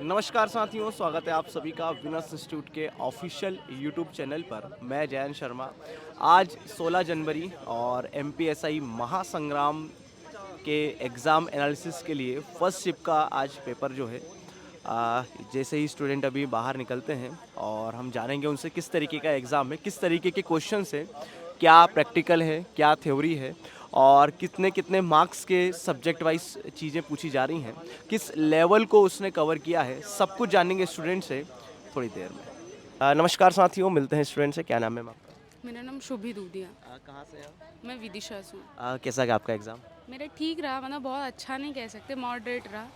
नमस्कार साथियों, स्वागत है आप सभी का विनस इंस्टीट्यूट के ऑफिशियल यूट्यूब चैनल पर। मैं जयंत शर्मा। आज 16 जनवरी और एमपीएसआई महासंग्राम के एग्ज़ाम एनालिसिस के लिए फर्स्ट शिफ्ट का आज पेपर जो है, जैसे ही स्टूडेंट अभी बाहर निकलते हैं और हम जानेंगे उनसे किस तरीके का एग्ज़ाम है, किस तरीके के क्वेश्चन है, क्या प्रैक्टिकल है, क्या थ्योरी है और कितने कितने मार्क्स के सब्जेक्ट वाइज चीज़ें पूछी जा रही हैं, किस लेवल को उसने कवर किया है, सब कुछ जानेंगे स्टूडेंट से थोड़ी देर में। नमस्कार साथियों, मिलते हैं स्टूडेंट से। क्या नाम है मैम आपका? मेरा नाम शुभी दूधिया। कहाँ से हैं आप? मैं विदिशा से हूँ। कैसा गया आपका एग्ज़ाम? मेरा ठीक रहा, मतलब बहुत अच्छा नहीं कह सकते, मॉडरेट रहा।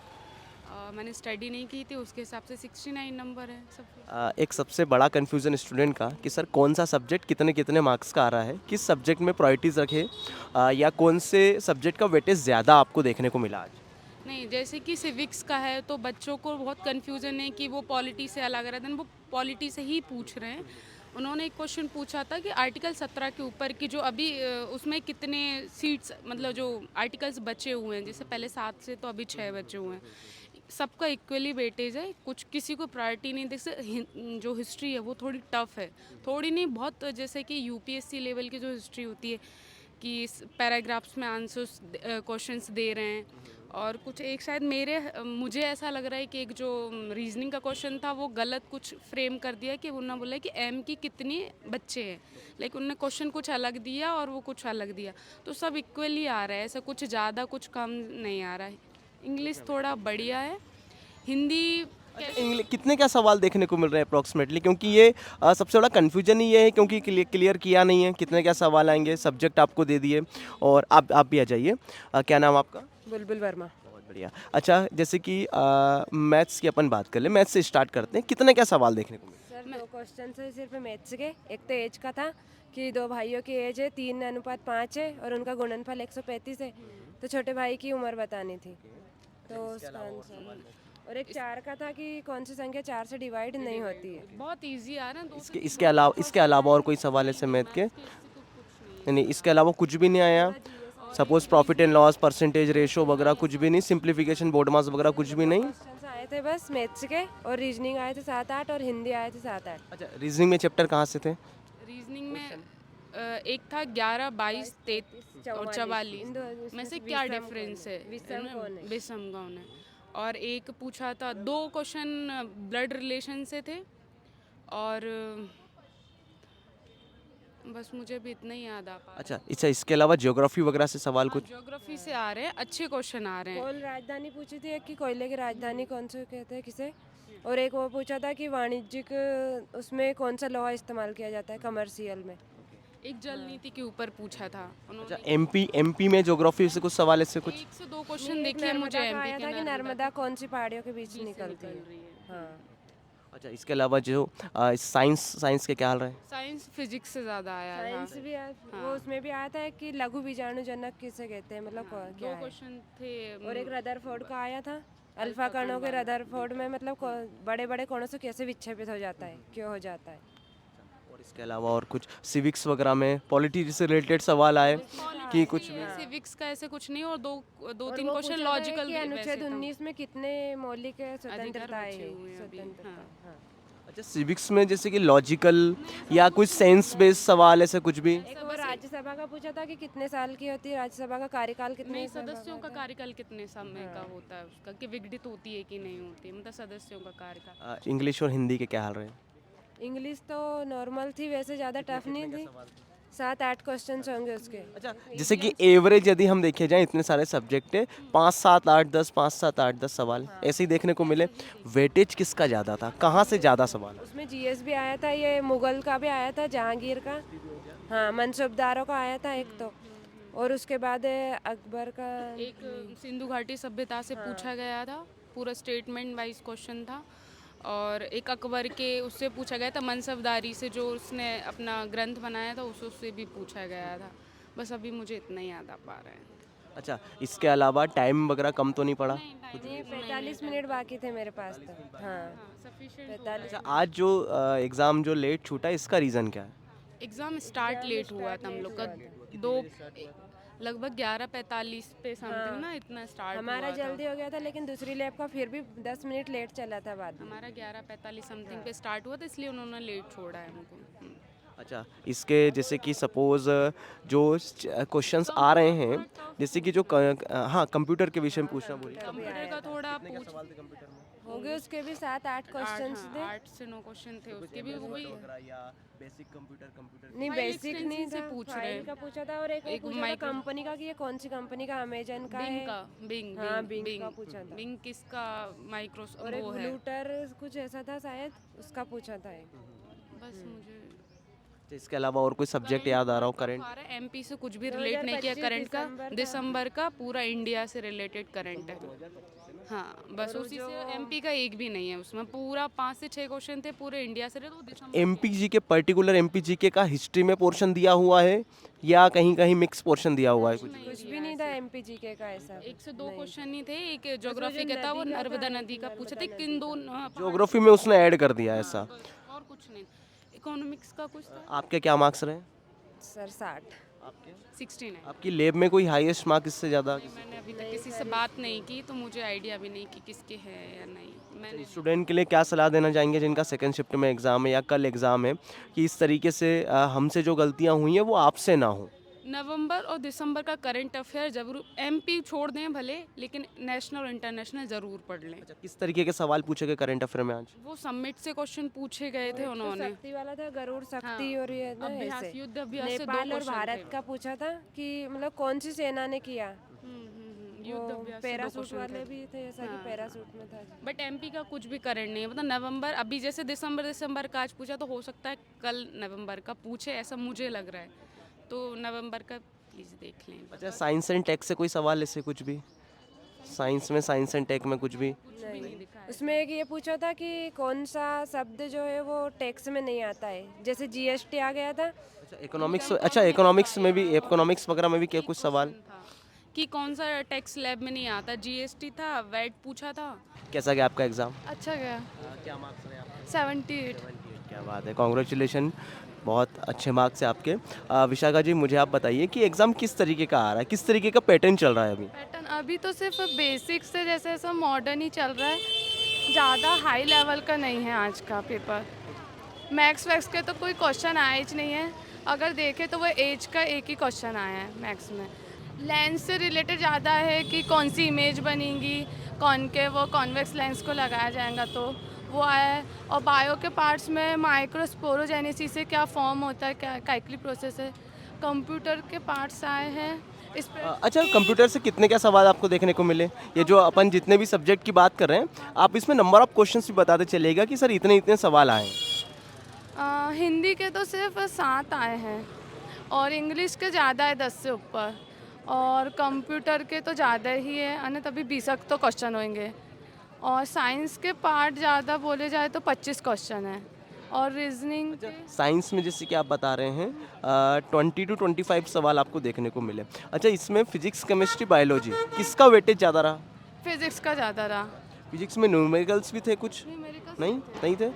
मैंने स्टडी नहीं की थी, उसके हिसाब से 69 नंबर है सब। एक सबसे बड़ा कन्फ्यूज़न स्टूडेंट का कि सर कौन सा सब्जेक्ट कितने कितने मार्क्स का आ रहा है, किस सब्जेक्ट में प्रायोरिटीज़ रखे, या कौन से सब्जेक्ट का वेटेज ज़्यादा आपको देखने को मिला आज? नहीं, जैसे कि सिविक्स का है तो बच्चों को बहुत कन्फ्यूज़न है कि वो पॉलिटी से अलग रहते हैं, वो पॉलिटी से ही पूछ रहे हैं। उन्होंने एक क्वेश्चन पूछा था कि आर्टिकल 17 के ऊपर कि जो अभी उसमें कितने सीट्स, मतलब जो आर्टिकल्स बचे हुए हैं, जैसे पहले 7 से तो अभी 6 बचे हुए हैं, सबका इक्वली वेटेज है, कुछ किसी को प्रायोरिटी नहीं। जैसे जो हिस्ट्री है वो थोड़ी टफ है, थोड़ी नहीं बहुत, जैसे कि यूपीएससी लेवल की जो हिस्ट्री होती है कि पैराग्राफ्स में आंसर्स क्वेश्चंस दे रहे हैं। और कुछ एक शायद मुझे ऐसा लग रहा है कि एक जो रीजनिंग का क्वेश्चन था वो गलत कुछ फ्रेम कर दिया कि उन्होंने बोला कि एम की कितनी बच्चे हैं, लाइक उन्होंने क्वेश्चन कुछ अलग दिया और वो कुछ अलग दिया। तो सब इक्वली आ रहा है, ऐसा कुछ ज़्यादा कुछ कम नहीं आ रहा है। इंग्लिश थोड़ा बढ़िया है, हिंदी अच्छा, इंग्लिश कितने क्या सवाल देखने को मिल रहे हैं अप्रॉक्सीमेटली, क्योंकि ये सबसे बड़ा कन्फ्यूजन ही ये है क्योंकि क्लियर किया नहीं है कितने क्या सवाल आएंगे, सब्जेक्ट आपको दे दिए। और आप भी आ जाइए। क्या नाम आपका? बुलबुल वर्मा। बहुत बढ़िया। अच्छा, जैसे कि मैथ्स की अपन बात कर ले, मैथ्स से स्टार्ट करते हैं। कितने क्या सवाल देखने को मिले? सर दो क्वेश्चन है सिर्फ मैथ्स के। एक तो एज का था कि दो भाइयों की एज है 3:5 है और उनका गुणनफल 135 है, तो छोटे भाई की उम्र बतानी थी, तो उसका आंसर। और एक 4 का था कि कौन सी संख्या 4 से डिवाइड नहीं होती है। बहुत इजी आ रहा है। इसके अलावा और कोई सवाल ऐसे मैथ के? इससे कुछ नहीं है। नहीं, इसके अलावा कुछ भी नहीं आया? Suppose profit and loss, percentage ratio वगैरह कुछ भी नहीं? सिंप्लीफिकेशन, बोर्ड मास वगैरह कुछ भी नहीं? क्वेश्चन आए थे बस मैथ्स के, और रीजनिंग आए थे 7-8 और हिंदी आए थे 7-8। अच्छा, रीजनिंग में चैप्टर कहाँ से थे? रीजनिंग में एक था 11, 22, 33 और 44 में से क्या डिफरेंस है, विषम कौन है? विषम कौन है। और एक पूछा था, दो क्वेश्चन ब्लड रिलेशन से थे। और बस मुझे भी इतना ही याद आ पा रहा अच्छा, इसके अलावा ज्योग्राफी वगैरह से सवाल है। कुछ? ज्योग्राफी से आ रहे हैं, अच्छे क्वेश्चन आ रहे हैं। कौन राजधानी पूछी थी, एक कि कोयले की राजधानी कौन से कहते हैं किसे, और एक वो पूछा था कि वाणिज्यिक उसमें कौन सा लोहा इस्तेमाल किया जाता है कमर्शियल में। एक जल नीति के ऊपर पूछा था अच्छा, उन्होंने। एमपी में ज्योग्राफी से कुछ सवाल ऐसे कुछ? एक से दो क्वेश्चन एक देखिए मुझे नर्मदा का एमपी आया के। था कि नर्मदा कौन सी पहाड़ियों के बीच बीच से निकलती निकल है। रही है। हाँ। अच्छा, इसके अलावा जो साइंस के क्या हाल रहे? साइंस फिजिक्स से ज़्यादा आया साइंस था। भी वो उसमें भी आया था कि लघु बीजाणुजनक किसे कहते हैं, मतलब क्या दो है। क्वेश्चन थे। और एक रदरफोर्ड का आया था, अल्फा कणों के रदरफोर्ड में मतलब बड़े बड़े कणों से कैसे विक्षेपित हो जाता है, क्यों हो जाता है। और इसके अलावा और कुछ सिविक्स वगैरह में पॉलिटी से रिलेटेड सवाल आए कि कुछ भी? सिविक्स का ऐसे कुछ नहीं। और दो दो और तीन वो क्वेश्चन पूछा था लॉजिकल कि अनुच्छेद 19 में कितने मौलिक स्वतंत्रताएं बचे हैं, हुए हैं अभी। स्वतंत्रता। हाँ। अच्छा, सिविक्स में जैसे कि लॉजिकल या कुछ सेंस बेस्ड सवाल ऐसे कुछ भी? एक वो राज्यसभा का पूछा था कि कितने साल की होती है राज्यसभा का कार्यकाल, कितने नहीं, समय सदस्यों का का। कार्यकाल कितने समय का होता है उसका, कि विघटित होती है कि नहीं होती है, मतलब सदस्यों का कार्यकाल। इंग्लिश और हिंदी के क्या हाल रहे? इंग्लिश तो नॉर्मल थी वैसे, ज़्यादा टफ नहीं थी। 7-8 क्वेश्चन होंगे उसके। अच्छा, जैसे कि एवरेज यदि हम देखे जाएं, इतने सारे सब्जेक्ट है, 5 7 8 10, 5 7 8 10 सवाल ऐसे ही देखने को मिले। वेटेज किसका ज़्यादा था, कहाँ से ज़्यादा सवाल? उसमें जीएस भी आया था, ये मुगल का भी आया था, जहांगीर का। हाँ, मनसूबदारों का आया था एक तो। और उसके बाद अकबर का। एक सिंधु घाटी सभ्यता से पूछा गया था, पूरा स्टेटमेंट वाइज क्वेश्चन था। और एक अकबर के उससे पूछा गया था, मनसबदारी से, जो उसने अपना ग्रंथ बनाया था उससे भी पूछा गया था। बस अभी मुझे इतना ही याद आ पा रहा है। अच्छा, इसके अलावा टाइम वगैरह कम तो नहीं पड़ा? नहीं, 45 मिनट बाकी थे मेरे पास तो। हाँ, सफिशिएंट। 45। अच्छा, आज जो एग्ज़ाम जो लेट छूटा, इसका रीज़न क्या है? एग्ज़ाम स्टार्ट लेट हुआ था हम लोग का। दो लगभग 11:45 पे समथिंग ना इतना स्टार्ट हमारा हुआ था। जल्दी हो गया था, लेकिन दूसरी लैब का फिर भी 10 मिनट लेट चला था बाद में। हमारा 11:45 समथिंग पे स्टार्ट हुआ था, इसलिए उन्होंने लेट छोड़ा है हमको। अच्छा, इसके जैसे कि सपोज जो क्वेश्चंस आ रहे हैं, जैसे कि जो हाँ कंप्यूटर के विषय में पूछना बोलिए। कंप्यूटर का थोड़ा पूछ सवाल थे कंप्यूटर में? हो गए उसके भी 7-8 क्वेश्चंस थे। 8 से 9 क्वेश्चन थे उसके भी, वही या बेसिक कंप्यूटर नहीं, फाइल बेसिक नहीं एक्सटेंशन से था, पूछ फाइल रहे हैं। का पूछा था, और एक वो पूछा था माइक्रो कंपनी का कि ये कौन सी कंपनी का, अमेजन का बिंग है, का, बिंग हाँ, बिंग बिंग का पूछा था। बिंग किसका माइक्रो और एक वो है। ग्लूटर कुछ ऐसा था शायद, उसका पूछा था एक। बस मुझे इसके अलावा और कोई सब्जेक्ट याद आ रहा हो करंट? एमपी से कुछ भी रिलेट नहीं किया, 2025 करंट का, दिसंबर दिसंबर का पूरा इंडिया से रिलेटेड करंट है। हाँ, बस उसी से एमपी का एक भी नहीं है उसमें, पूरा 5 से 6 क्वेश्चन थे पूरे इंडिया से, तो दिसंबर एमपीजी के पर्टिकुलर एमपीजी के का हिस्ट्री में पोर्शन दिया हुआ है या कहीं कहीं मिक्स पोर्शन दिया हुआ है कुछ? कुछ भी नहीं था एमपीजीके का ऐसा। 1 से 2 क्वेश्चन ही थे। एक ज्योग्राफी का था, वो नर्मदा नदी का पूछा था, किन दो ज्योग्राफी में उसने ऐड कर दिया ऐसा। और कुछ नहीं। इकोनॉमिक्स का कुछ था, आपके क्या मार्क्स रहे? सर 60। आपके 69। आपकी लैब में कोई हाईएस्ट मार्क इससे ज़्यादा? मैंने अभी तक किसी से बात नहीं की, तो मुझे आइडिया भी नहीं कि किसके है या नहीं। मैंने स्टूडेंट के लिए क्या सलाह देना चाहेंगे जिनका सेकंड शिफ्ट में एग्ज़ाम है या कल एग्ज़ाम है, कि इस तरीके से हमसे जो गलतियां हुई हैं वो आपसे ना हो? नवंबर और दिसंबर का करंट अफेयर जरूर, एमपी छोड़ दें भले, लेकिन नेशनल और इंटरनेशनल ज़रूर पढ़ लें। अच्छा, किस तरीके के सवाल पूछे गए करंट अफेयर में आज? वो समिट से क्वेश्चन पूछे गए थे उन्होंने। शक्ति वाला था, गरुड़ शक्ति, हाँ, और ये ना अभ्यास, ऐसे युद्ध अभ्यास से 2 नेपाल और क्वेश्चन भारत थे। का पूछा था कि मतलब कौन सी सेना ने किया। युद्ध वो अभ्यास से 2 पैरासूट क्वेश्चन वाले थे। भी थे ऐसा कि पैरासूट में था। बट एमपी का कुछ भी करंट नहीं है, मतलब नवंबर, अभी जैसे दिसंबर का आज पूछा, तो हो सकता है कल नवंबर का पूछे, ऐसा मुझे लग रहा है, तो नवंबर का प्लीज़ देख लें। अच्छा, साइंस एंड टेक से कोई सवाल ऐसे कुछ भी? साइंस में, साइंस एंड टेक में कुछ भी? नहीं, उसमें एक ये पूछा था कि कौन सा शब्द जो है वो टैक्स में नहीं आता है, जैसे जीएसटी आ गया था। अच्छा, इकोनॉमिक्स, अच्छा इकोनॉमिक्स में भी, इकोनॉमिक्स वगैरह में भी क्या कुछ सवाल? था कि कौन सा टैक्स लैब में नहीं आता, जीएसटी था, वैट पूछा था। कैसा गया आपका एग्ज़ाम? अच्छा गया, क्या मार्क्स रहे आपके? 78। क्या बात है, कॉन्ग्रेचुलेशन, बहुत अच्छे मार्क्स हैं आपके। विशाखा जी, मुझे आप बताइए कि एग्ज़ाम किस तरीके का आ रहा है, किस तरीके का पैटर्न चल रहा है अभी? पैटर्न अभी तो सिर्फ बेसिक से जैसे ऐसा मॉडर्न ही चल रहा है, ज़्यादा हाई लेवल का नहीं है आज का पेपर। मैथ्स वैक्स के तो कोई क्वेश्चन आया ही नहीं है, अगर देखें तो वो एज का एक ही क्वेश्चन आया है मैथ्स में। लेंस से रिलेटेड ज़्यादा है कि कौन सी इमेज बनेगी, कॉनकेव वो कॉन्वेक्स लेंस को लगाया जाएगा, तो वो आया है। और बायो के पार्ट्स में माइक्रोस्पोरोजेनेसिस से क्या फॉर्म होता है, क्या काइक्ली प्रोसेस है। कंप्यूटर के पार्ट्स आए हैं इस पे। अच्छा, कंप्यूटर से कितने क्या सवाल आपको देखने को मिले? ये जो अपन जितने भी सब्जेक्ट की बात कर रहे हैं, आप इसमें नंबर ऑफ क्वेश्चंस भी बताते चलेगा कि सर इतने इतने सवाल आए हैं? हिंदी के तो सिर्फ 7 आए हैं, और इंग्लिश के ज़्यादा है 10 से ऊपर, और कंप्यूटर के तो ज़्यादा ही है, अन्य तभी 20 तो क्वेश्चन होंगे। और साइंस के पार्ट ज़्यादा बोले जाए तो 25 क्वेश्चन है, और रीजनिंग साइंस में जैसे कि आप बता रहे हैं 20 to 25 सवाल आपको देखने को मिले। अच्छा, इसमें फिजिक्स, केमिस्ट्री, बायोलॉजी किसका वेटेज ज़्यादा रहा? फिजिक्स का ज़्यादा रहा। फिजिक्स में न्यूमेरिकल्स भी थे कुछ? नहीं, नहीं थे।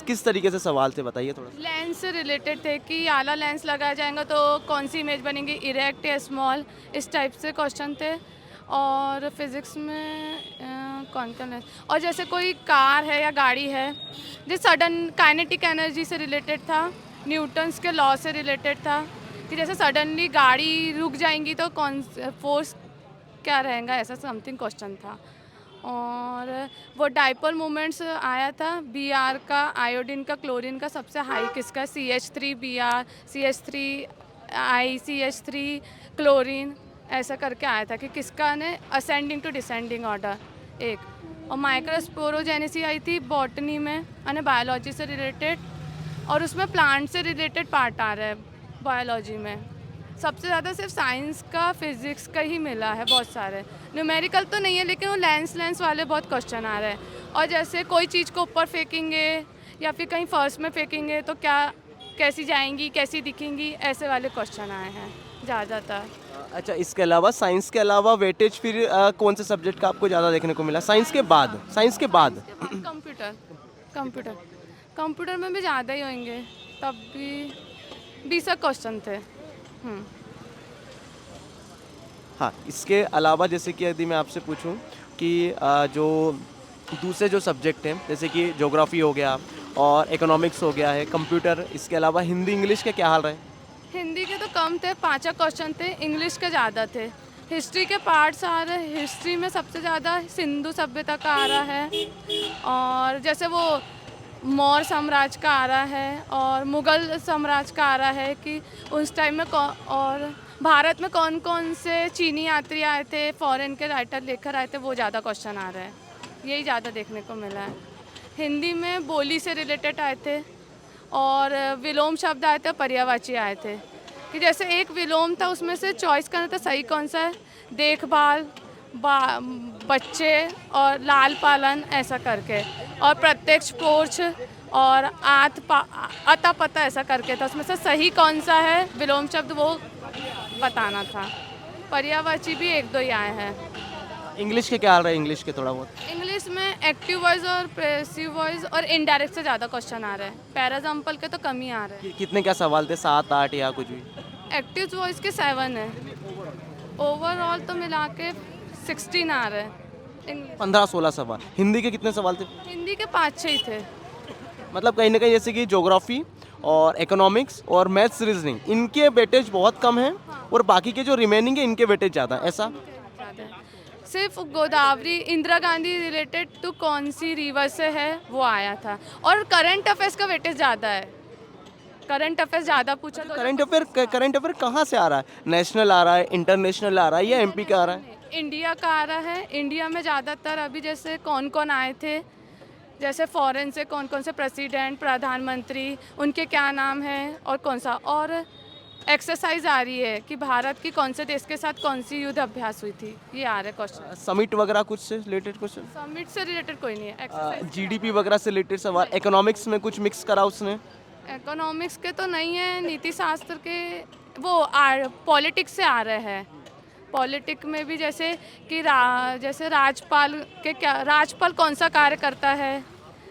किस तरीके से सवाल थे बताइए थोड़ा सा। लेंस से रिलेटेड थे कि आला लेंस लगाया जाएगा तो कौन सी इमेज बनेगी, इरेक्ट या स्मॉल, इस टाइप से क्वेश्चन थे। और फिज़िक्स में कौन लेंस, और जैसे कोई कार है या गाड़ी है, जो सडन काइनेटिक एनर्जी से रिलेटेड था, न्यूटन्स के लॉ से रिलेटेड था कि जैसे सडनली गाड़ी रुक जाएंगी तो कौन फोर्स क्या रहेगा, ऐसा समथिंग क्वेश्चन था। और वो डाइपोल मोमेंट्स आया था, Br का, आयोडीन का, क्लोरीन का सबसे हाई किसका, CH3 Br, CH3I, CH3 chlorine, ऐसा करके आया था कि किसका ने असेंडिंग टू डिसेंडिंग ऑर्डर एक। और माइक्रोस्पोरोजेनेसिस आई थी बॉटनी में, यानी बायोलॉजी से रिलेटेड, और उसमें प्लांट से रिलेटेड पार्ट आ रहा है बायोलॉजी में। सबसे ज़्यादा सिर्फ साइंस का, फिज़िक्स का ही मिला है बहुत सारे, न्यूमेरिकल तो नहीं है, लेकिन वो लेंस वाले बहुत क्वेश्चन आ रहे हैं। और जैसे कोई चीज़ को ऊपर फेंकेंगे या फिर कहीं फर्श में फेंकेंगे तो क्या, कैसी जाएंगी, कैसी दिखेंगी, ऐसे वाले क्वेश्चन आए हैं ज़्यादातर। अच्छा, इसके अलावा, साइंस के अलावा वेटेज फिर कौन से सब्जेक्ट का आपको ज़्यादा देखने को मिला? साइंस के बाद कंप्यूटर में भी ज़्यादा ही होंगे, तब भी 20 क्वेश्चन थे। हाँ, इसके अलावा जैसे कि यदि मैं आपसे पूछूं कि जो दूसरे जो सब्जेक्ट हैं जैसे कि ज्योग्राफी हो गया और इकोनॉमिक्स हो गया है, कंप्यूटर, इसके अलावा हिंदी इंग्लिश के क्या हाल रहे? हिंदी के तो कम थे, 5 क्वेश्चन थे, इंग्लिश के ज़्यादा थे। हिस्ट्री के पार्ट्स आ रहे, हिस्ट्री में सबसे ज़्यादा सिंधु सभ्यता का आ रहा है, और जैसे वो मौर्य साम्राज्य का आ रहा है और मुग़ल साम्राज्य का आ रहा है कि उस टाइम में और भारत में कौन कौन से चीनी यात्री आए थे, फॉरेन के राइटर लेकर आए थे, वो ज़्यादा क्वेश्चन आ रहा है। यही ज़्यादा देखने को मिला है। हिंदी में बोली से रिलेटेड आए थे और विलोम शब्द आए थे, पर्यायवाची आए थे कि जैसे एक विलोम था, उसमें से चॉइस करना था सही कौन सा है, देखभाल, बच्चे और लाल पालन, ऐसा करके, और प्रत्यक्ष पोर्च और अता पता ऐसा करके था। उसमें से सही कौन सा है विलोम शब्द वो बताना था। पर्यायवाची भी 1-2 ही आए हैं। इंग्लिश के क्या हाल रहे? इंग्लिश के थोड़ा बहुत इंग्लिश में एक्टिव वॉइस और पैसिव वॉइस और इनडायरेक्ट से ज़्यादा क्वेश्चन आ रहे हैं। पैराजम्पल के तो कम ही आ रहे हैं। कितने क्या सवाल थे, 7 8 या कुछ भी? एक्टिव वॉइस के 7 है, ओवरऑल तो मिला के 16 आ रहे हैं। 15-16 सवाल। हिंदी के कितने सवाल थे? हिंदी के 5-6 ही थे। मतलब कहीं ना कहीं जैसे कि ज्योग्राफी और इकोनॉमिक्स और मैथ्स रीजनिंग, इनके वेटेज बहुत कम है और बाकी के जो रिमेनिंग है इनके वेटेज ज़्यादा है, ऐसा? ज़्यादा है। सिर्फ गोदावरी, इंदिरा गांधी रिलेटेड टू कौन सी रिवर से है वो आया था, और करंट अफेयर्स का वेटेज ज़्यादा है। करंट अफेयर्स ज़्यादा पूछा तो करंट अफेयर कहाँ से आ रहा है? नेशनल आ रहा है, इंटरनेशनल आ रहा है या एमपी का आ रहा है? इंडिया का आ रहा है। इंडिया में ज़्यादातर अभी जैसे कौन कौन आए थे, जैसे फॉरेन से कौन कौन से प्रेसिडेंट, प्रधानमंत्री, उनके क्या नाम है और कौन सा, और एक्सरसाइज आ रही है कि भारत की कौन से देश के साथ कौन सी युद्ध अभ्यास हुई थी, ये आ रहा है क्वेश्चन। समिट वगैरह कुछ से रिलेटेड क्वेश्चन? समिट से रिलेटेड कोई नहीं है। एक्सरसाइज जीडीपी वगैरह से रिलेटेड सवाल? इकोनॉमिक्स में कुछ मिक्स करा उसने? इकोनॉमिक्स के तो नहीं है, नीति शास्त्र के वो पॉलिटिक्स से आ रहे हैं। पॉलिटिक में भी जैसे कि जैसे राजपाल के क्या, राजपाल कौन सा कार्य करता है,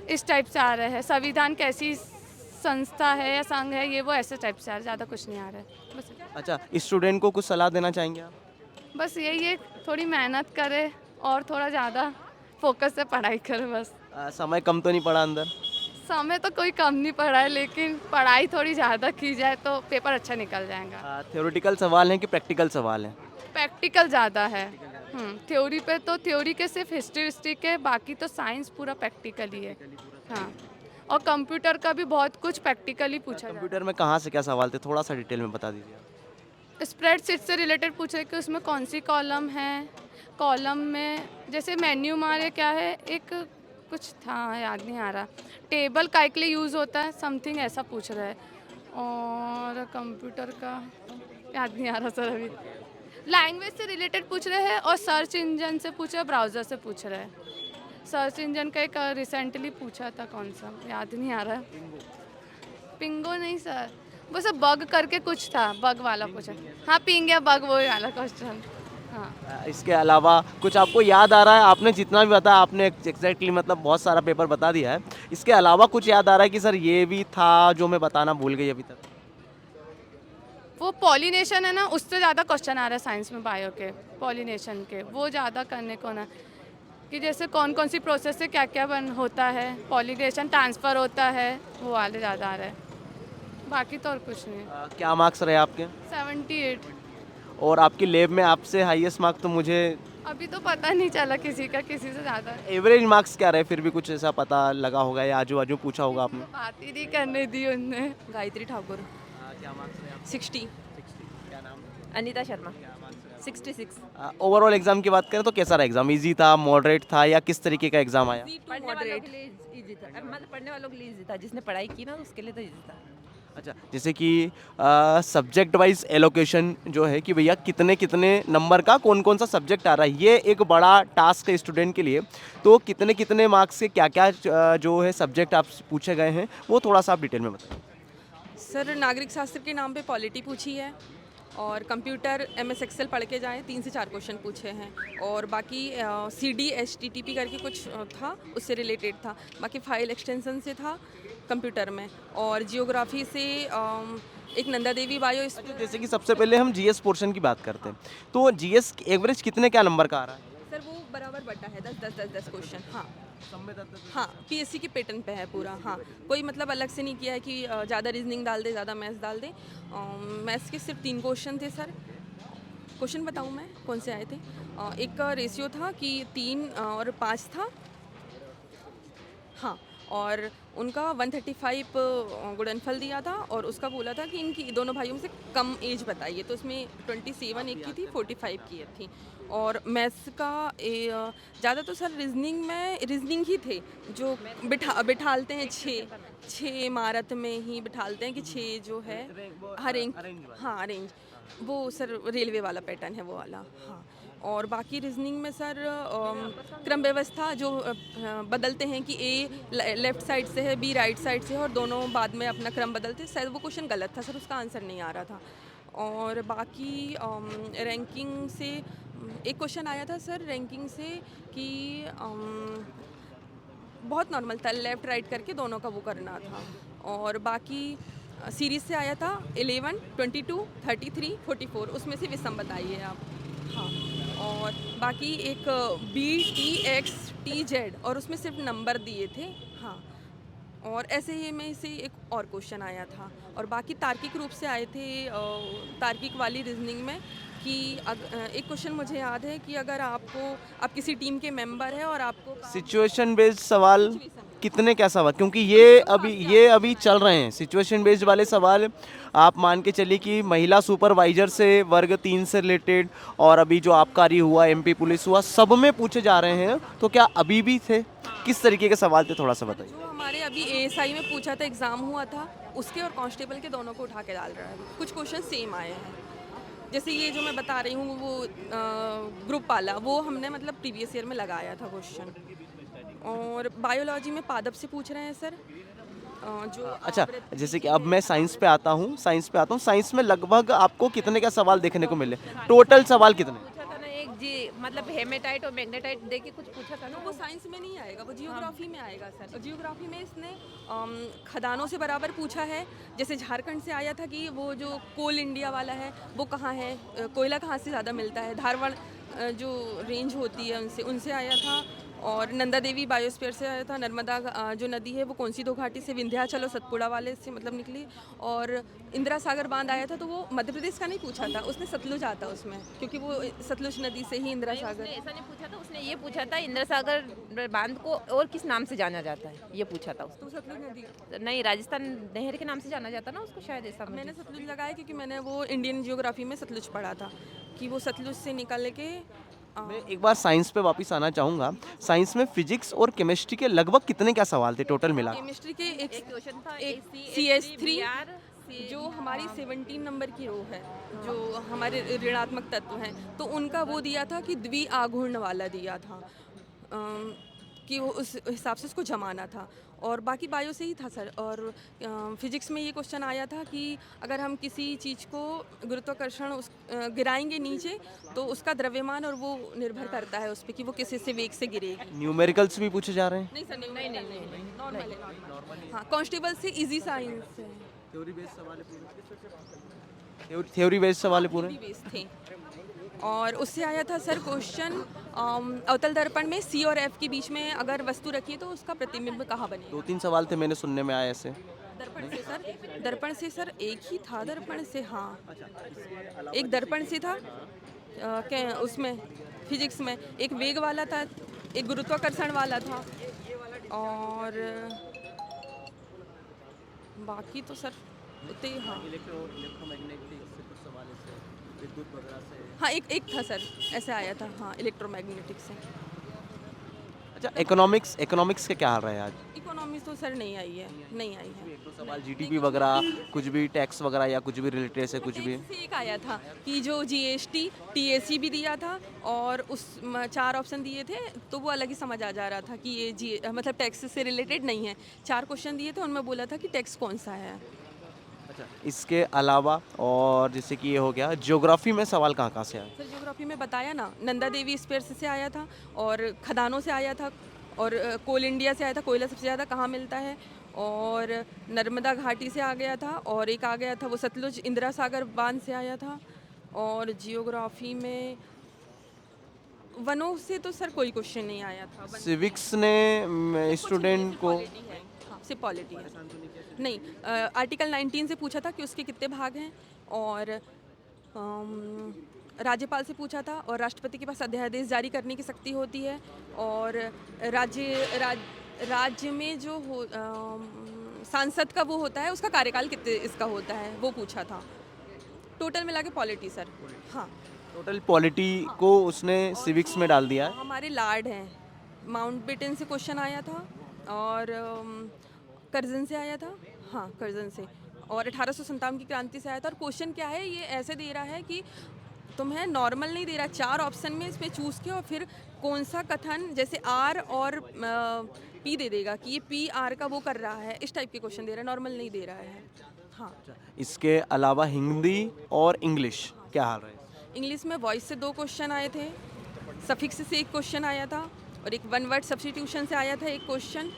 इस टाइप से आ रहे हैं। संविधान कैसी संस्था है या संघ है, ये वो ऐसे टाइप से आ रहा है, ज़्यादा कुछ नहीं आ रहा है बस। अच्छा, स्टूडेंट को कुछ सलाह देना चाहेंगे आप? बस यही है, थोड़ी मेहनत करे और थोड़ा ज़्यादा फोकस से पढ़ाई करे बस। समय कम तो नहीं पड़ा अंदर? समय तो कोई कम नहीं पड़ा है, लेकिन पढ़ाई थोड़ी ज़्यादा की जाए तो पेपर अच्छा निकल जाएगा। थ्योरेटिकल सवाल हैं कि प्रैक्टिकल सवाल हैं? प्रैक्टिकल ज़्यादा है। थ्योरी पे तो थ्योरी के सिर्फ हिस्ट्री के, बाकी तो साइंस पूरा प्रैक्टिकल ही है। हाँ, और कंप्यूटर का भी बहुत कुछ प्रैक्टिकली पूछा जाता कंप्यूटर में कहाँ से क्या सवाल थे, थोड़ा सा डिटेल में बता दीजिए। है। स्प्रेडशीट से रिलेटेड पूछा है कि उसमें कौन सी कॉलम है, कॉलम में जैसे मेन्यू मारे क्या है, एक कुछ था याद नहीं आ रहा, टेबल काय के लिए यूज़ होता है, समथिंग ऐसा पूछ रहा है। और कंप्यूटर का याद नहीं आ रहा सर अभी। लैंग्वेज से रिलेटेड पूछ रहे हैं और सर्च इंजन से पूछ रहे हैं, ब्राउज़र से पूछ रहे हैं। सर्च इंजन का एक रिसेंटली पूछा था, कौन सा याद नहीं आ रहा है। पिंगो नहीं सर, बस बग करके कुछ था, बग वाला पूछा। हाँ, पिंग या बग, वही वाला क्वेश्चन। हाँ, इसके अलावा कुछ आपको याद आ रहा है? आपने जितना भी बताया आपने एग्जैक्टली मतलब बहुत सारा पेपर बता दिया है। इसके अलावा कुछ याद आ रहा है कि सर ये भी था जो मैं बताना भूल गई अभी तक? वो पॉलिनेशन है ना, उससे ज़्यादा क्वेश्चन आ रहा है साइंस में, बायो के पॉलिनेशन के, वो ज़्यादा करने को ना, कि जैसे कौन कौन सी प्रोसेस से क्या क्या होता है, पॉलिनेशन ट्रांसफ़र होता है, वो वाले ज़्यादा आ रहा है। बाकी तो और कुछ नहीं है। क्या मार्क्स रहे आपके? 78। और आपकी लैब में आपसे हाईएस्ट मार्क तो मुझे अभी तो पता नहीं चला किसी का, किसी से ज़्यादा एवरेज मार्क्स क्या रहे? फिर भी कुछ ऐसा पता लगा होगा या आजू बाजू पूछा होगा आपने? बात ही नहीं करने दी उनने। गायत्री ठाकुर। क्या मार्क्स रहे? 60। क्या नाम? अनीता शर्मा 66। ओवरऑल एग्जाम की बात करें तो कैसा रहा एग्जाम? इजी था, मॉडरेट था या किस तरीके का एग्जाम आया? पढ़ने वालों के लिए इजी था, मतलब पढ़ने वालों के लिए इजी था, जिसने पढ़ाई की ना उसके लिए तो इजी था। अच्छा, जैसे कि सब्जेक्ट वाइज एलोकेशन जो है कि भैया कितने कितने नंबर का कौन कौन सा सब्जेक्ट आ रहा है, ये एक बड़ा टास्क है स्टूडेंट के लिए। तो कितने कितने मार्क्स के क्या क्या जो है सब्जेक्ट आप पूछे गए हैं, वो थोड़ा सा आप डिटेल में बताएं। सर, नागरिक शास्त्र के नाम पे पॉलिटी पूछी है, और कंप्यूटर MS एक्सेल पढ़ के जाएँ, 3 से 4 क्वेश्चन पूछे हैं। और बाकी CD HTTP करके कुछ था, उससे रिलेटेड था। बाकी फाइल एक्सटेंशन से था कंप्यूटर में। और जियोग्राफी से एक नंदा देवी बायो अच्छा, जैसे कि सबसे पहले हम जीएस पोर्शन की बात करते हैं, तो जीएस एवरेज कितने क्या नंबर का आ रहा है? सर वो बराबर बटा है 10 क्वेश्चन। हाँ हाँ, PSC के पैटर्न पे है पूरा। हाँ, कोई मतलब अलग से नहीं किया है कि ज़्यादा रीजनिंग डाल दे, ज़्यादा मैथ्स डाल दे। मैथ्स के सिर्फ 3 क्वेश्चन थे सर। क्वेश्चन बताऊँ मैं कौन से आए थे? एक का रेशियो था कि 3 और 5 था। हाँ, और उनका 135 गुणनफल दिया था और उसका बोला था कि इनकी दोनों भाइयों में से कम एज बताइए, तो उसमें 27 एक की थी, 45 की एक थी। और मैथ्स का ज़्यादा तो सर रीजनिंग ही थे, जो बिठालते हैं 6 इमारत में ही बिठालते हैं कि 6 जो है अरेंज वो सर रेलवे वाला पैटर्न है वो वाला। हाँ, और बाकी रीजनिंग में सर क्रम व्यवस्था जो बदलते हैं कि A लेफ़्ट साइड से है, B राइट साइड से है, और दोनों बाद में अपना क्रम बदलते हैं। शायद वो क्वेश्चन गलत था सर, उसका आंसर नहीं आ रहा था। और बाकी रैंकिंग से एक क्वेश्चन आया था सर रैंकिंग से कि बहुत नॉर्मल था, लेफ़्ट राइट करके दोनों का वो करना था। और बाकी सीरीज़ से आया था 11, 22, 33, 44, उसमें से विषम बताइए आप। हाँ, और बाकी एक BTXTZ और उसमें सिर्फ नंबर दिए थे। हाँ, और ऐसे ही में से एक और क्वेश्चन आया था। और बाकी तार्किक रूप से आए थे तार्किक वाली रीजनिंग में कि एक क्वेश्चन मुझे याद है कि अगर आप किसी टीम के मेंबर है और आपको सिचुएशन बेस्ड सवाल कितने क्या सवाल, क्योंकि ये अभी चल रहे हैं सिचुएशन बेस्ड वाले सवाल। आप मान के चलिए कि महिला सुपरवाइजर से वर्ग 3 से रिलेटेड, और अभी जो आबकारी हुआ, MP पुलिस हुआ, सब में पूछे जा रहे हैं। तो क्या अभी भी थे, किस तरीके के सवाल थे, थोड़ा सा बताइए। जो हमारे अभी ASI में पूछा था, एग्ज़ाम हुआ था, उसके और कांस्टेबल के दोनों को उठा के डाल रहा है। कुछ क्वेश्चन सेम आए हैं, जैसे ये जो मैं बता रही हूँ वो ग्रुप वाला, वो हमने मतलब प्रीवियस ईयर में लगाया था क्वेश्चन। और बायोलॉजी में पादप से पूछ रहे हैं सर। जो अच्छा, जैसे कि अब मैं साइंस पे आता हूँ, साइंस में लगभग आपको कितने क्या सवाल देखने को मिले, टोटल सवाल कितने? पूछा था ना एक जी, मतलब हेमेटाइट और मैग्नेटाइट दे के कुछ पूछा था ना। वो साइंस में नहीं आएगा, वो जियोग्राफी में आएगा सर। और जियोग्राफी में इसने खदानों से बराबर पूछा है। जैसे झारखंड से आया था कि वो जो कोल इंडिया वाला है वो कहाँ है, कोयला कहाँ से ज़्यादा मिलता है, धारवाड़ जो रेंज होती है उनसे आया था। और नंदा देवी बायोस्फीयर से आया था। नर्मदा जो नदी है वो कौन सी 2 घाटी से, विंध्याचल और सतपुड़ा वाले से मतलब निकली। और इंदिरा सागर बांध आया था, तो वो मध्य प्रदेश का नहीं पूछा था, उसने सतलुज आता उसमें, क्योंकि वो सतलुज नदी से ही इंदिरा सागर। उसने ऐसा नहीं पूछा था, उसने ये पूछा था इंदिरा सागर बांध को और किस नाम से जाना जाता है, ये पूछा था उसने। तो सतलुज नदी नहीं, राजस्थान नहर के नाम से जाना जाता ना उसको, शायद ऐसा। मैंने सतलुज लगाया क्योंकि मैंने वो इंडियन जियोग्राफी में सतलुज पढ़ा था कि वो सतलुज से निकल के मैं एक बार साइंस पे वापस आना चाहूँगा। साइंस में फिजिक्स और केमिस्ट्री के लगभग कितने क्या सवाल थे टोटल मिला? केमिस्ट्री के एक क्वेश्चन था एक CS3 CS3 जो हमारी 17 नंबर की रो है, जो हमारे ऋणात्मक तत्व हैं, तो उनका वो दिया था कि द्विआघूर्ण वाला दिया था, कि वो उस हिसाब से उसको जमाना था। और बाकी बायो से ही था सर। और फिजिक्स में ये क्वेश्चन आया था कि अगर हम किसी चीज़ को गुरुत्वाकर्षण गिराएंगे नीचे, तो उसका द्रव्यमान और वो निर्भर करता है उस पर कि वो किसी से वेग से गिरेगी। न्यूमेरिकल्स भी पूछे जा रहे हैं? नहीं सर, नहीं, नॉर्मल है। हाँ, कांस्टेबल से इजी साइंस है, थ्योरी बेस्ड सवाल है पूरे। बेस थे। और उससे आया था सर क्वेश्चन अवतल दर्पण में C और F के बीच में अगर वस्तु रखी तो उसका प्रतिबिंब कहाँ बनेगा। 2-3 सवाल थे, मैंने सुनने में आया ऐसे। दर्पण से सर एक ही था, दर्पण से। हाँ, एक दर्पण से था उसमें फिजिक्स में, एक वेग वाला था, एक गुरुत्वाकर्षण वाला था। और बाकी तो सर उतने। हाँ, हाँ, एक था सर ऐसे आया था। हाँ, इलेक्ट्रोमैग्नेटिक से। अच्छा, इकोनॉमिक्स के क्या हाल रहा है आज? इकोनॉमिक्स तो सर नहीं आई है। एक दो सवाल GDP वगैरह, कुछ भी टैक्स वगैरह या कुछ भी रिलेटेड से कुछ भी। टैक्स से एक आया था कि जो GST TAC भी दिया था और उस 4 ऑप्शन दिए थे, तो वो अलग ही समझ आ जा रहा था कि ये मतलब टैक्स से रिलेटेड नहीं है। 4 क्वेश्चन दिए थे, उनमें बोला था कि टैक्स कौन सा है। अच्छा, इसके अलावा और जैसे कि ये हो गया, ज्योग्राफी में सवाल कहाँ कहाँ से आए? सर ज्योग्राफी में बताया ना, नंदा देवी स्पेयर से आया था और खदानों से आया था और कोल इंडिया से आया था, कोयला सबसे ज़्यादा कहाँ मिलता है, और नर्मदा घाटी से आ गया था, और एक आ गया था वो सतलुज इंदिरा सागर बांध से आया था। और जियोग्राफी में वनों से तो सर कोई क्वेश्चन नहीं आया था। सिविक्स ने स्टूडेंट को हाँ सिर्फ पॉलिटी है। नहीं, आर्टिकल 19 से पूछा था कि उसके कितने भाग हैं, और राज्यपाल से पूछा था, और राष्ट्रपति के पास अध्यादेश जारी करने की शक्ति होती है, और राज्य में जो हो सांसद का वो होता है, उसका कार्यकाल कितने इसका होता है, वो पूछा था। टोटल मिला के पॉलिटी सर। हाँ, टोटल पॉलिटी को उसने सिविक्स में डाल दिया है। हमारे लार्ड हैं, माउंट बेटन से क्वेश्चन आया था, और करजन से आया था। हाँ, करजन से, और 1857 की क्रांति से आया था। और क्वेश्चन क्या है, ये ऐसे दे रहा है कि तुम्हें नॉर्मल नहीं दे रहा, 4 ऑप्शन में इसमें चूज़ किया, और फिर कौन सा कथन, जैसे आर और पी दे देगा कि ये पी आर का वो कर रहा है, इस टाइप के क्वेश्चन दे रहा है, नॉर्मल नहीं दे रहा है। हाँ, इसके अलावा हिंदी और इंग्लिश क्या हाल रहा है? इंग्लिश में वॉइस से 2 क्वेश्चन आए थे, सफिक्स से 1 क्वेश्चन आया था, और एक वन वर्ड सब्स्टिट्यूशन से आया था 1 क्वेश्चन,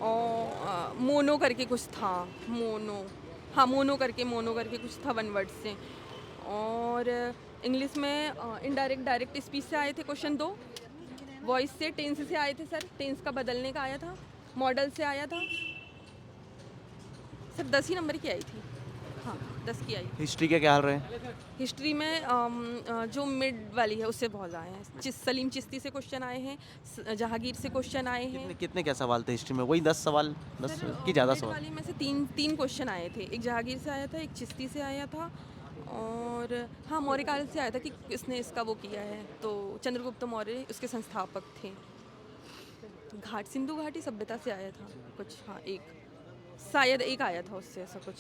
और मोनो करके कुछ था, मोनो करके कुछ था वन वर्ड से। और इंग्लिश में इनडायरेक्ट डायरेक्ट स्पीच से आए थे क्वेश्चन 2, वॉइस से, टेंस से आए थे सर, टेंस का बदलने का आया था, मॉडल से आया था सर। 10 ही नंबर की आई थी। हाँ, 10 की आई। हिस्ट्री के क्या हाल रहे हैं? हिस्ट्री में जो मिड वाली है उससे बहुत आए हैं। सलीम चिश्ती से क्वेश्चन आए हैं, जहांगीर से क्वेश्चन आए हैं। कितने क्या सवाल थे हिस्ट्री में? वही 10 सवाल, 10 की ज़्यादा मिड सवाल? वाली में से तीन क्वेश्चन आए थे। एक जहांगीर से आया था, एक चिश्ती से आया था, और हाँ, मौर्यकाल से आया था कि किसने इसका वो किया है, तो चंद्रगुप्त मौर्य उसके संस्थापक थे। सिंधु घाटी सभ्यता से आया था कुछ। हाँ, शायद एक आया था उससे ऐसा कुछ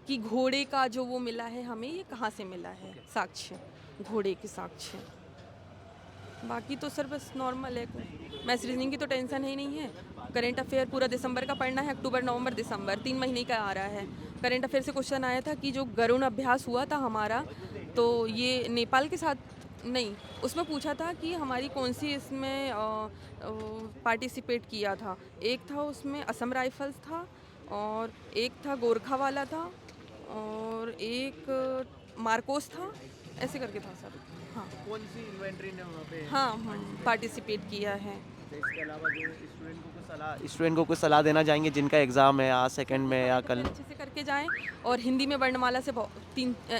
कि घोड़े का जो वो मिला है हमें, ये कहाँ से मिला है, साक्ष्य, घोड़े के साक्ष्य। बाकी तो सर बस नॉर्मल है, मैथ्स रीजनिंग की तो टेंशन ही नहीं है। करंट अफेयर पूरा दिसंबर का पढ़ना है, अक्टूबर नवंबर दिसंबर 3 महीने का आ रहा है। करंट अफेयर से क्वेश्चन आया था कि जो गरुण अभ्यास हुआ था हमारा, तो ये नेपाल के साथ नहीं, उसमें पूछा था कि हमारी कौन सी इसमें पार्टिसिपेट किया था। एक था उसमें असम राइफल्स था, और एक था गोरखा वाला था, और एक मार्कोस था, ऐसे करके था सर। हाँ, कौन सी इन्वेंट्री ने वहाँ पे? हाँ, पार्टिसिपेट किया है। इसके अलावा जो स्टूडेंट को कुछ सलाह देना चाहेंगे जिनका एग्ज़ाम है आज सेकंड में या कल? अच्छे से करके जाएं। और हिंदी में वर्णमाला से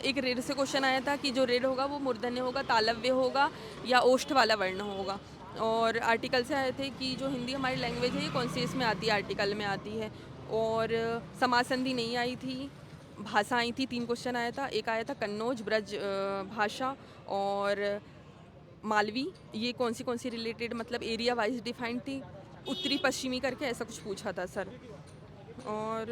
एक रेड से क्वेश्चन आया था कि जो रेड होगा वो मूर्धन्य होगा, तालव्य होगा, या ओष्ठ वाला वर्ण होगा। और आर्टिकल से आए थे कि जो हिंदी हमारी लैंग्वेज है ये कौन सी इसमें आती है, आर्टिकल में आती है। और समाज संधि नहीं आई थी, भाषा आई थी, 3 क्वेश्चन आया था। एक आया था कन्नौज ब्रज भाषा और मालवी, ये कौन सी रिलेटेड, मतलब एरिया वाइज डिफाइंड थी, उत्तरी पश्चिमी करके ऐसा कुछ पूछा था सर। और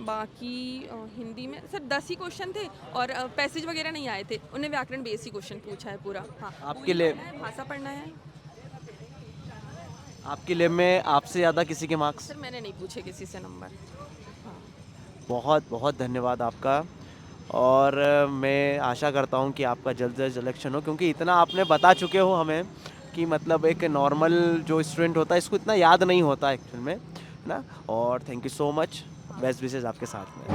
बाकी हिंदी में सर 10 ही क्वेश्चन थे, और पैसेज वगैरह नहीं आए थे, उन्हें व्याकरण बेस ही क्वेश्चन पूछा है पूरा। हाँ, आपके लिए भाषा पढ़ना है। आपकी लैब में आपसे ज़्यादा किसी के मार्क्स? सर मैंने नहीं पूछे किसी से नंबर। बहुत बहुत धन्यवाद आपका, और मैं आशा करता हूँ कि आपका जल्द से जल्द सिलेक्शन हो, क्योंकि इतना आपने बता चुके हो हमें कि मतलब एक नॉर्मल जो स्टूडेंट होता है इसको इतना याद नहीं होता एक्चुअल में, है ना। और thank you so much, best wishes आपके साथ में।